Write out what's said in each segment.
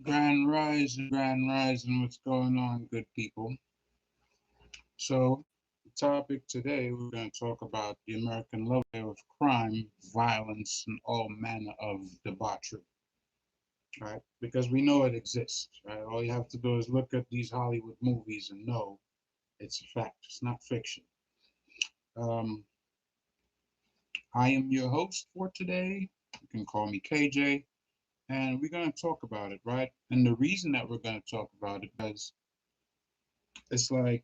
Grand rising, what's going on, good people? So, the topic today, we're going to talk about the American level of crime, violence, and all manner of debauchery, right? Because we know it exists, right? All you have to do is look at these Hollywood movies and know it's a fact, it's not fiction. Um, I am your host for today. You can call me KJ, and we're going to talk about it, right? And the reason that we're going to talk about it is it's like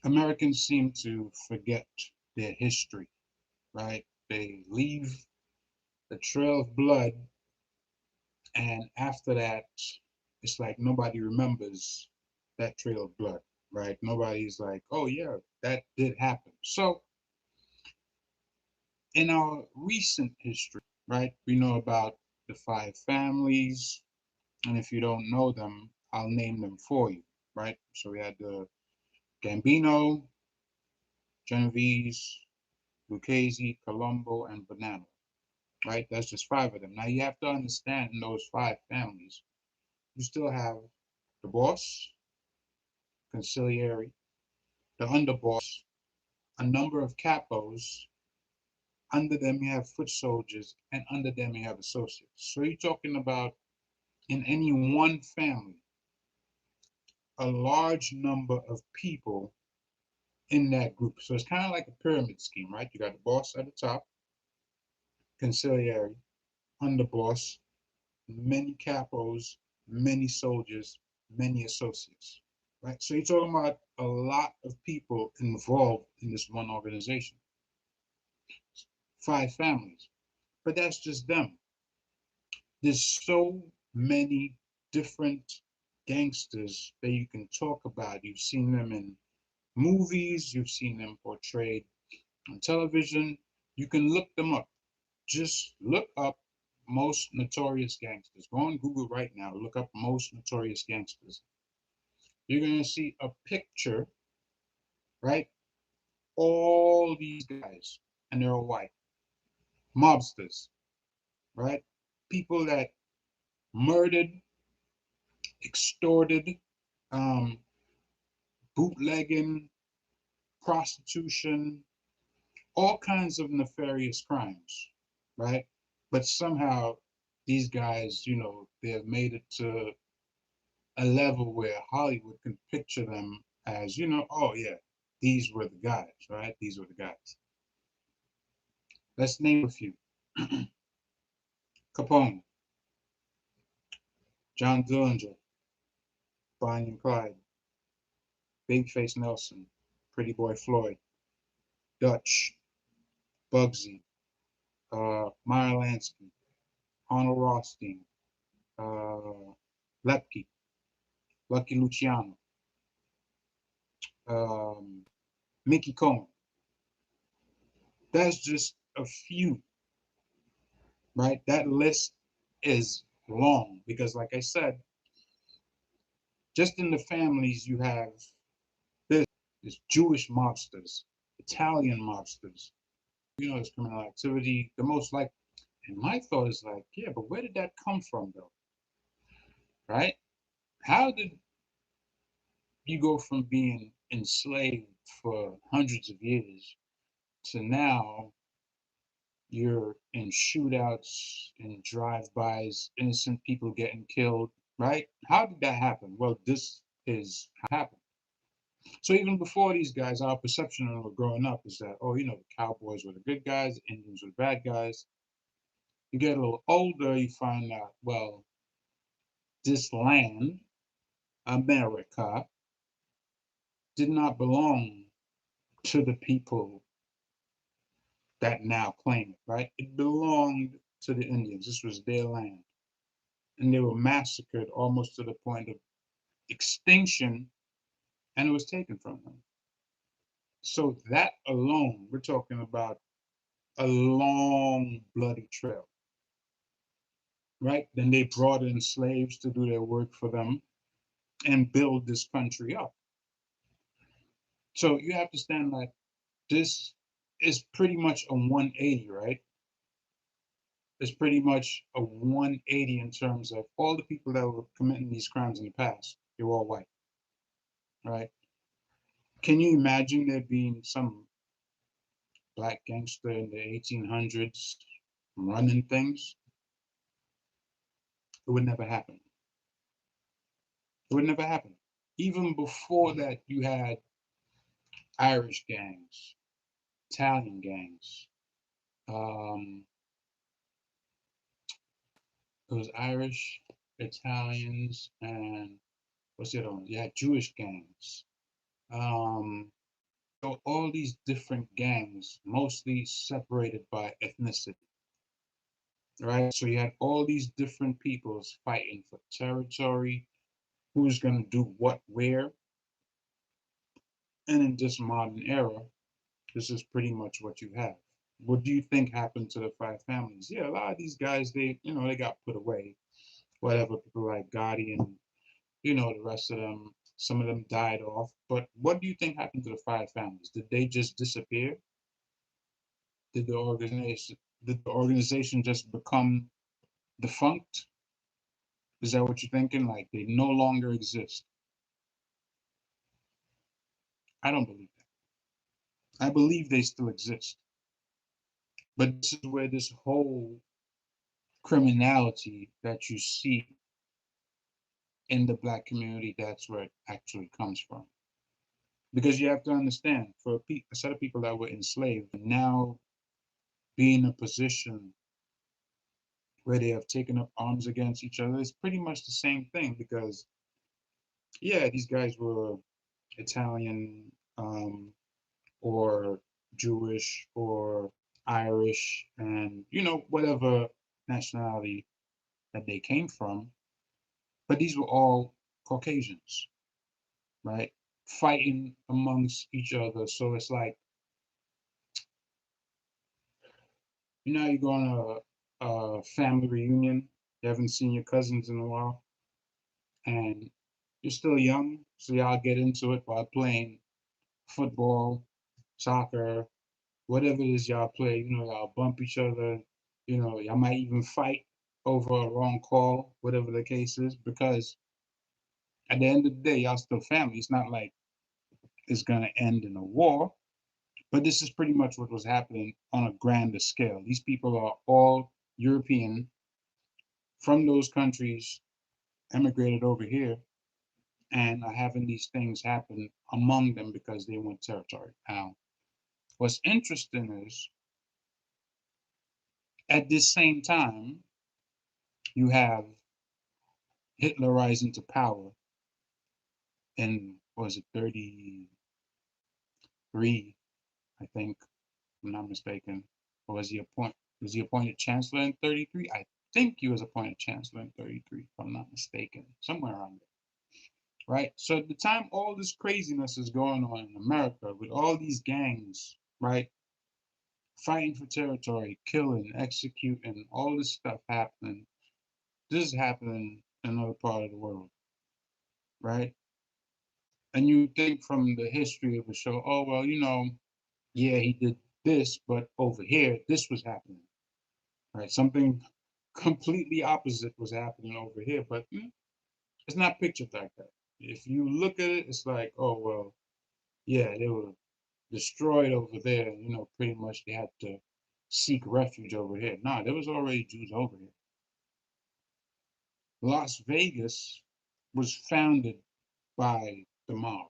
Americans seem to forget their history, right? They leave a trail of blood, and after that, it's like nobody remembers that trail of blood, right? Nobody's like, oh, yeah, that did happen. So, in our recent history, right, we know about the five families, and if you don't know them, I'll name them for you, right? So, we had the Gambino, Genovese, Lucchese, Colombo, and Bonanno, right? That's just five of them. Now you have to understand in those five families, you still have the boss, consigliere, the underboss, a number of capos. Under them you have foot soldiers, and under them you have associates. So you're talking about in any one family, a large number of people in that group. So it's kind of like a pyramid scheme, right? You got the boss at the top, consigliere, underboss, many capos, many soldiers, many associates, right? So you're talking about a lot of people involved in this one organization, five families, but that's just them. There's so many different gangsters that you can talk about. You've seen them in movies, you've seen them portrayed on television. You can look them up. Just look up most notorious gangsters. Go on Google right now, look up most notorious gangsters. You're going to see a picture, right? All these guys, and they're all white. Mobsters, right? People that murdered, extorted, um, bootlegging, prostitution, all kinds of nefarious crimes, right? But somehow these guys, they've made it to a level where Hollywood can picture them as, oh yeah, these were the guys, right? These were the guys. Let's name a few. Capone, John Dillinger, Bonnie and Clyde, Babyface Nelson, Pretty Boy Floyd, Dutch, Bugsy, Meyer Lansky, Arnold Rothstein, Lepke, Lucky Luciano, um, Mickey Cohen. That's just a few, right? That list is long because, like I said, just in the families you have this, this Jewish mobsters, Italian mobsters, there's criminal activity. The most like, and my thought is like, yeah, but where did that come from though? Right? How did you go from being enslaved for hundreds of years to now you're in shootouts and drive-bys, innocent people getting killed, right? How did that happen? Well, this is how it happened. So even before these guys, our perception of them growing up is that, oh, the cowboys were the good guys, the Indians were the bad guys. You get a little older, you find out, well, this land, America, did not belong to the people that now claim it, right? It belonged to the Indians. This was their land. And they were massacred almost to the point of extinction, and it was taken from them. So that alone, we're talking about a long, bloody trail, right? Then they brought in slaves to do their work for them and build this country up. So you have to stand like this is pretty much a 180, right? It's pretty much a 180 in terms of all the people that were committing these crimes in the past. They were all white, right? Can you imagine there being some black gangster in the 1800s running things? It would never happen. It would never happen. Even before that, you had Irish gangs, Italian gangs. Um, it was Irish, Italians, and what's the other one? You had Jewish gangs. Um, so all these different gangs, mostly separated by ethnicity, right? So you had all these different peoples fighting for territory, who's going to do what, where, and in this modern era, this is pretty much what you have. What do you think happened to the five families? Yeah, a lot of these guys, they got put away. Whatever, people like Gotti and, the rest of them, some of them died off. But what do you think happened to the five families? Did they just disappear? Did the organization just become defunct? Is that what you're thinking? Like they no longer exist? I don't believe that. I believe they still exist. But this is where this whole criminality that you see in the black community, that's where it actually comes from. Because you have to understand, for a set of people that were enslaved, now be in a position where they have taken up arms against each other, it's pretty much the same thing. Because, yeah, these guys were Italian, or Jewish or Irish, and, whatever nationality that they came from, but these were all Caucasians, right? Fighting amongst each other. So it's like, you go on a family reunion, you haven't seen your cousins in a while, and you're still young, so y'all get into it while playing football, soccer, whatever it is y'all play. Y'all bump each other, y'all might even fight over a wrong call, whatever the case is, because at the end of the day, y'all still family. It's not like it's gonna end in a war. But this is pretty much what was happening on a grander scale. These people are all European from those countries, emigrated over here, and are having these things happen among them because they want territory. Now, what's interesting is at this same time, you have Hitler rising to power in, was it 33, I think, if I'm not mistaken. Or was he appointed chancellor in 33? I think he was appointed chancellor in 33, if I'm not mistaken, somewhere around there, right? So at the time all this craziness is going on in America with all these gangs, right? Fighting for territory, killing, executing, all this stuff happening. This is happening in another part of the world, right? And you think from the history of the show, oh, well, yeah, he did this, but over here, this was happening, right? Something completely opposite was happening over here, but it's not pictured like that. If you look at it, it's like, oh, well, yeah, they were destroyed over there. Pretty much they had to seek refuge over here. Nah, there was already Jews over here. Las Vegas was founded by the mob.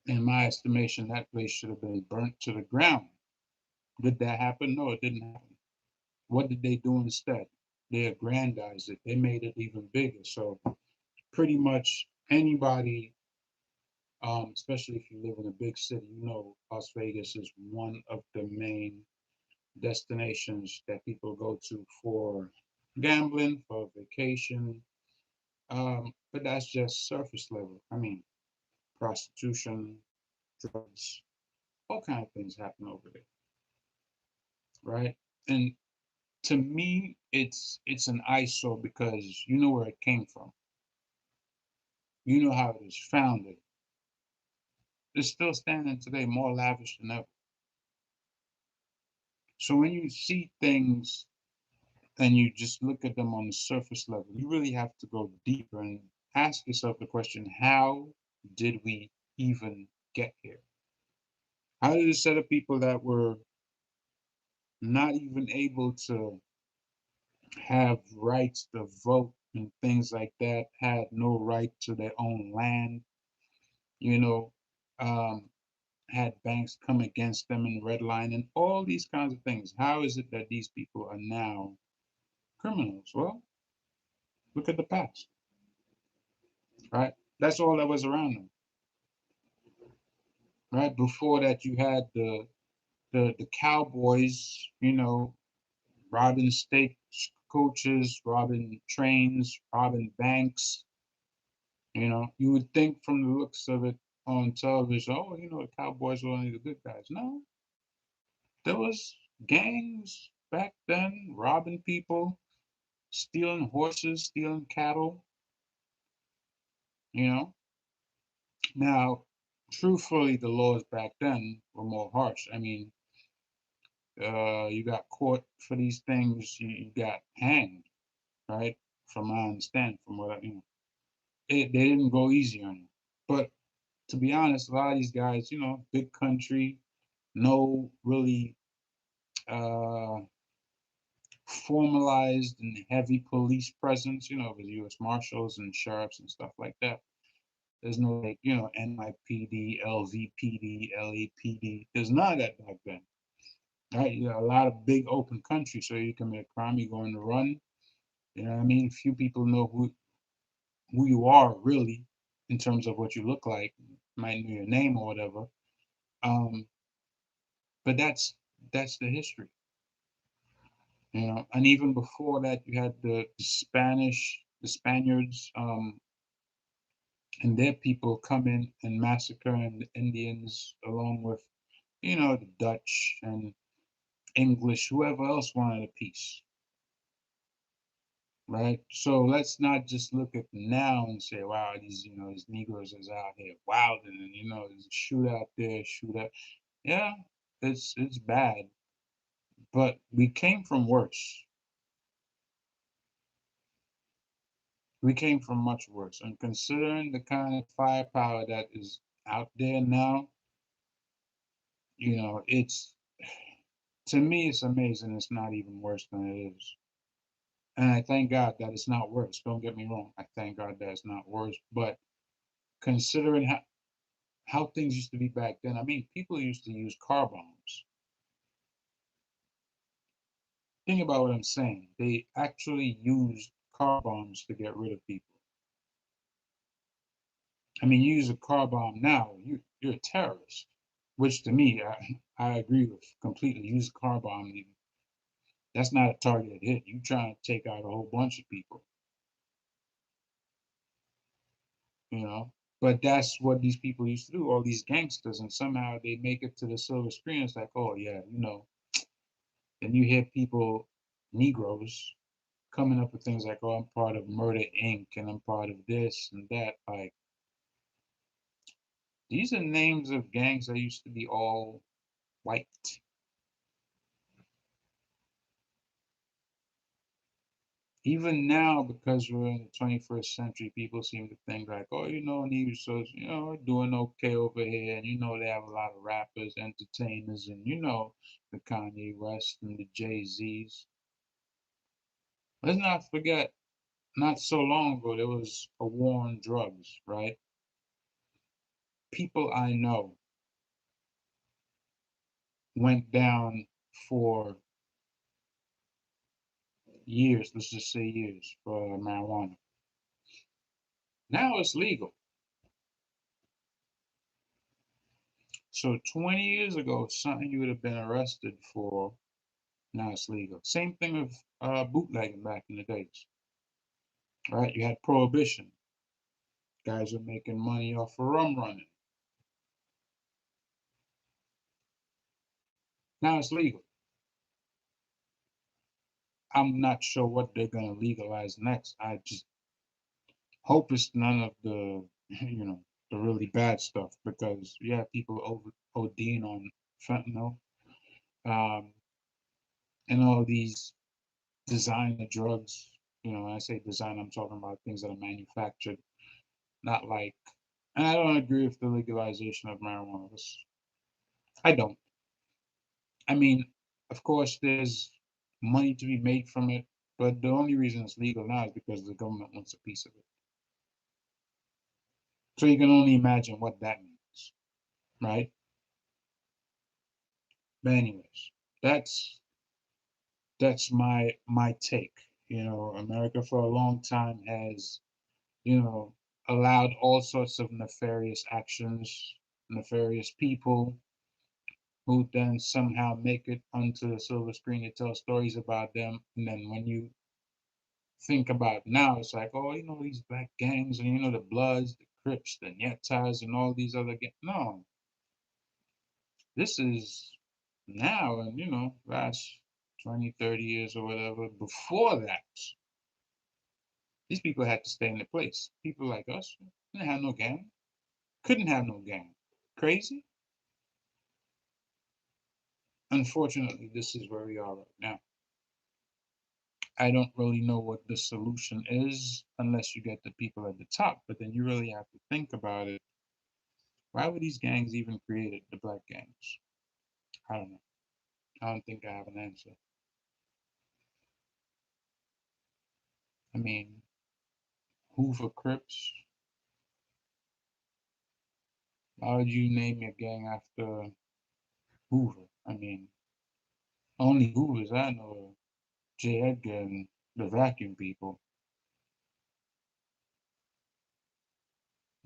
In my estimation, that place should have been burnt to the ground. Did that happen? No, it didn't happen. What did they do instead? They aggrandized it. They made it even bigger. So pretty much anybody, especially if you live in a big city, Las Vegas is one of the main destinations that people go to for gambling, for vacation. But that's just surface level. I mean, prostitution, drugs, all kind of things happen over there, right? And to me, it's an eyesore because you know where it came from. You know how it was founded. It's still standing today, more lavish than ever. So when you see things and you just look at them on the surface level, you really have to go deeper and ask yourself the question, how did we even get here? How did a set of people that were not even able to have rights to vote and things like that, had no right to their own land, you know, um, had banks come against them and redline and all these kinds of things. How is it that these people are now criminals? Well, look at the past, right? That's all that was around them, right? Before that, you had the cowboys, robbing state coaches, robbing trains, robbing banks. You would think from the looks of it on television, oh, the cowboys were only the good guys. No, there was gangs back then robbing people, stealing horses, stealing cattle, you know. Now, truthfully, the laws back then were more harsh. I mean, you got caught for these things, you got hanged, right? From my understanding, from what they didn't go easy on you. But to be honest, a lot of these guys, big country, no really uh, formalized and heavy police presence, with U.S. Marshals and sheriffs and stuff like that. There's no like, NYPD, LVPD, LAPD. There's none of that back then. Right? A lot of big open country, so you commit a crime, you go on the run. You know what I mean? Few people know who you are really in terms of what you look like. Might know your name or whatever. Um, but that's the history. And even before that, you had the Spaniards, and their people come in and massacre the Indians, along with, the Dutch and English, whoever else wanted a piece, right? So let's not just look at now and say, wow, these Negroes is out here wilding and, shoot out there, shoot out. Yeah, it's bad, but we came from worse. We came from much worse. And considering the kind of firepower that is out there now, it's to me, it's amazing it's not even worse than it is. And I thank God that it's not worse. Don't get me wrong. I thank God that it's not worse. But considering how things used to be back then, I mean, people used to use car bombs. Think about what I'm saying. They actually used car bombs to get rid of people. I mean, you use a car bomb now, you're a terrorist. Which to me, I agree with completely. Use a car bomb. That's not a targeted hit. You trying to take out a whole bunch of people, you know. But that's what these people used to do, all these gangsters, and somehow they make it to the silver screen. It's like, oh yeah, and you hear people, Negroes, coming up with things like, oh, I'm part of Murder Inc. and I'm part of this and that. Like, these are names of gangs that used to be all white. Even now, because we're in the 21st century, people seem to think like, oh, Negroes, are doing okay over here, and they have a lot of rappers, entertainers, and the Kanye West and the Jay-Z's. Let's not forget, not so long ago, there was a war on drugs, right? People I know went down for years, let's just say years, for marijuana. Now it's legal. So 20 years ago, something you would have been arrested for. Now it's legal. Same thing with bootlegging back in the days, right? You had prohibition. Guys were making money off of rum running. Now it's legal. I'm not sure what they're going to legalize next. I just hope it's none of the, the really bad stuff because, yeah, people over ODing on fentanyl. Um, and all these designer drugs. When I say design, I'm talking about things that are manufactured, not like. And I don't agree with the legalization of marijuana. I don't. I mean, of course, there's money to be made from it, but the only reason it's legal now is because the government wants a piece of it. So you can only imagine what that means, right? But anyways, that's that's my take. America for a long time has, you know, allowed all sorts of nefarious actions, nefarious people who then somehow make it onto the silver screen to tell stories about them. And then when you think about now, it's like, oh, these black gangs and the Bloods, the Crips, the Netas, and all these other gangs. No, this is now, and last 20, 30 years or whatever. Before that, these people had to stay in their place. People like us didn't have no gang, couldn't have no gang. Crazy? Unfortunately, this is where we are right now. I don't really know what the solution is unless you get the people at the top, but then you really have to think about it. Why were these gangs even created, the black gangs? I don't know. I don't think I have an answer. I mean, Hoover Crips. Why would you name your gang after Hoover? I mean, only Hoovers I know are J. Edgar and the Vacuum People,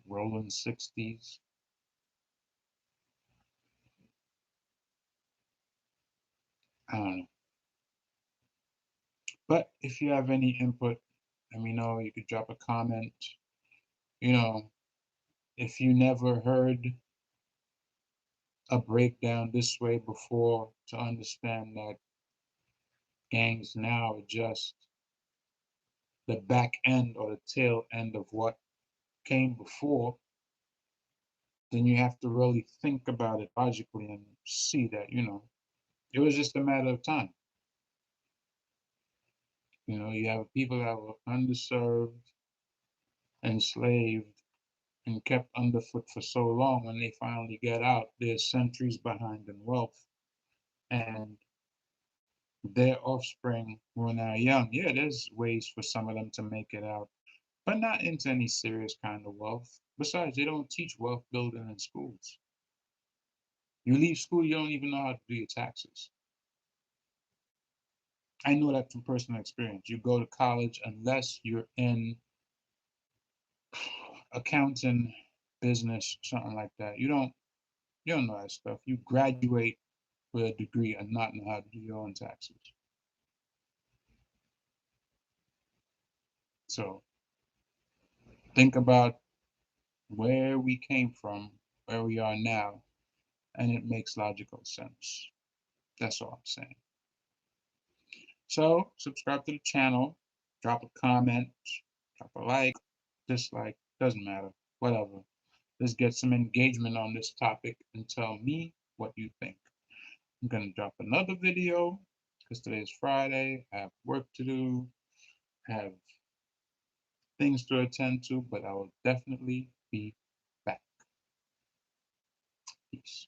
Rolling 60s. I don't know. But if you have any input, let me know. You could drop a comment. You know, if you never heard a breakdown this way before to understand that gangs now are just the back end or the tail end of what came before, then you have to really think about it logically and see that, it was just a matter of time. You have people that were underserved, enslaved, and kept underfoot for so long. When they finally get out, they're centuries behind in wealth. And their offspring who are now young, yeah, there's ways for some of them to make it out, but not into any serious kind of wealth. Besides, they don't teach wealth building in schools. You leave school, you don't even know how to do your taxes. I know that from personal experience. You go to college unless you're in accounting, business, something like that. You don't know that stuff. You graduate with a degree and not know how to do your own taxes. So think about where we came from, where we are now, and it makes logical sense. That's all I'm saying. So subscribe to the channel, drop a comment, drop a like, dislike, doesn't matter, whatever. Let's get some engagement on this topic and tell me what you think. I'm gonna drop another video because today is Friday. I have work to do, I have things to attend to, but I will definitely be back. Peace.